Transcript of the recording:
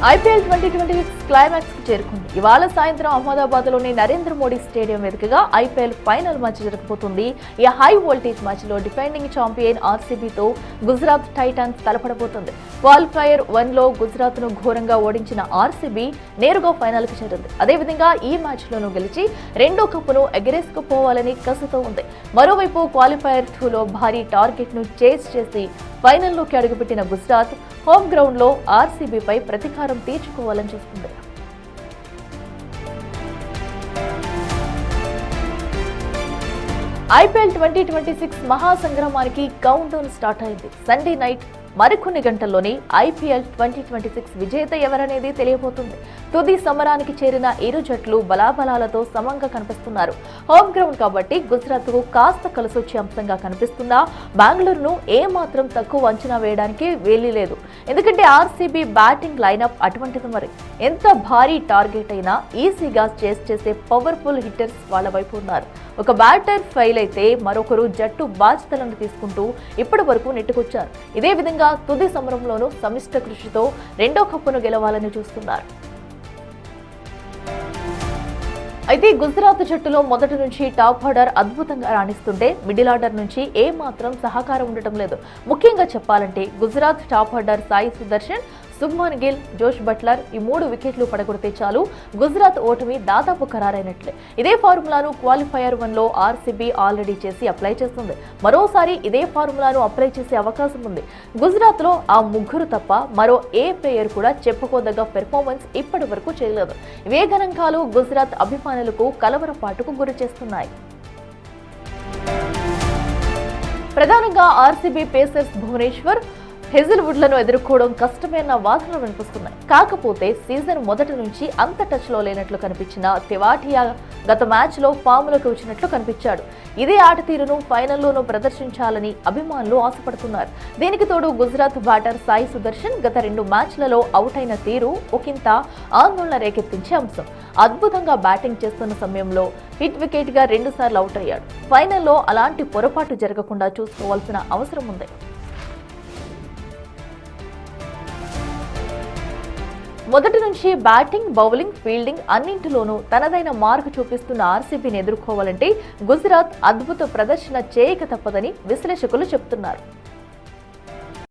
IPL 2026 climax కు చేరుకుంది. ఇవాళ సాయంత్రం అహ్మదాబాద్ లోని నరేంద్ర మోడీ స్టేడియం వేదికగా ఐపీఎల్ ఫైనల్ మ్యాచ్ జరగబోతుంది. ఈ హై వోల్టేజ్ మ్యాచ్ లో డిఫెండింగ్ ఛాంపియన్ ఆర్సీబీతో గుజరాత్ టైటాన్స్ తలపడబోతుంది. క్వాలిఫైయర్ 1 లో గుజరాత్ ను ఘోరంగా ఓడించిన ఆర్సీబీ నేరుగా ఫైనల్ కు చేరింది. అదేవిధంగా ఈ మ్యాచ్ లోనూ గెలిచి రెండో కప్పును ఎగరేసుకుపోవాలని కసితో ఉంది. మరోవైపు క్వాలిఫైయర్ 2 లో భారీ టార్గెట్ ను చేస్ చేసి ఫైనల్లోకి అడుగుపెట్టిన గుజరాత్ హోమ్ గ్రౌండ్ లో ఆర్సీబీపై ప్రతీకారం తీర్చుకోవాలని చూస్తుంది. ఐపీఎల్ 2026 మహాసంగ్రామానికి కౌంట్ డౌన్ స్టార్ట్ అయింది. సండే నైట్ మరికొన్ని గంటల్లోనే ఐపీఎల్ 2026 విజేత ఎవరనేది తెలియబోతుంది. తుది సమరానికి చేరిన ఇరు జట్లు బలాబలాలతో సమంగా కనిపిస్తున్నారు. హోమ్ గ్రౌండ్ కాబట్టి గుజరాత్ కు కాస్త కలిసొచ్చే అంశంగా కనిపిస్తుందా? బెంగళూరును ఏమాత్రం తక్కువ అంచనా వేయడానికి వీల్లేదు. ఎందుకంటే ఆర్సీబీ బ్యాటింగ్ లైనప్ అటువంటిది. మరి ఎంత భారీ టార్గెట్ అయినా ఈజీగా చేసే పవర్ఫుల్ హిట్టర్స్ వాళ్ళ వైపు ఉన్నారు. ఒక బ్యాటర్ ఫెయిల్ అయితే మరొకరు జట్టు బాధ్యతలను తీసుకుంటూ ఇప్పటి వరకు నెట్టుకొచ్చారు. ఇదే విధంగా తుది సమరంలోనూ సమిష్ట కృషితో రెండో కప్పును గెలవాలని చూస్తున్నారు. అయితే గుజరాత్ జట్టులో మొదటి నుంచి టాప్ ఆర్డర్ అద్భుతంగా రాణిస్తుంటే మిడిల్ ఆర్డర్ నుంచి ఏ మాత్రం సహకారం ఉండటం లేదు. ముఖ్యంగా చెప్పాలంటే గుజరాత్ టాప్ ఆర్డర్ సాయి సుదర్శన్, శుభ్మన్ గిల్, జోష్ బట్లర్ ఈ 3 వికెట్లు పడగొడితే చాలు గుజరాత్ ఓటమి దాదాపు ఖరారైనట్లే. ఇదే ఫార్ములాను క్వాలిఫైయర్ 1 లో ఆర్సీబీ ఆల్రెడీ చేసి అప్లై చేస్తుంది. మరోసారి ఇదే ఫార్ములాను అప్లై చేసే అవకాశం ఉంది. గుజరాత్ లో ఆ ముగ్గురు తప్ప మరో ఏ ప్లేయర్ కూడా చెప్పుకోదగ్గ పెర్ఫార్మెన్స్ ఇప్పటి వరకు చేయలేదు. ఇవే గణాంకాలు గుజరాత్ అభిమానులకు కలవరపాటుకు గురి చేస్తున్నాయి. ప్రధానంగా ఆర్సీబీ పేసర్స్ భువనేశ్వర్, హెజిల్వుడ్ లను ఎదుర్కోవడం కష్టమైన వాదనలు వినిపిస్తున్నాయి. కాకపోతే సీజన్ మొదటి నుంచి అంత టచ్ లో లేనట్లు కనిపించిన తెవాటియా గత మ్యాచ్ లో ఫామ్లోకి వచ్చినట్లు కనిపించాడు. ఇదే ఆట తీరును ఫైనల్లోనూ ప్రదర్శించాలని అభిమానులు ఆశపడుతున్నారు. దీనికి తోడు గుజరాత్ బ్యాటర్ సాయి సుదర్శన్ గత 2 మ్యాచ్లలో అవుట్ అయిన తీరు ఒకంత ఆందోళన రేకెత్తించే అంశం. అద్భుతంగా బ్యాటింగ్ చేస్తున్న సమయంలో హిట్ వికెట్ గా 2 సార్లు అవుట్ అయ్యాడు. ఫైనల్లో అలాంటి పొరపాటు జరగకుండా చూసుకోవాల్సిన అవసరం ఉంది. మొదటి నుంచి బ్యాటింగ్, బౌలింగ్, ఫీల్డింగ్ అన్నింటిలోనూ తనదైన మార్కు చూపిస్తున్న ఆర్సీబీని ఎదుర్కోవాలంటే గుజరాత్ అద్భుత ప్రదర్శన చేయక తప్పదని విశ్లేషకులు చెబుతున్నారు.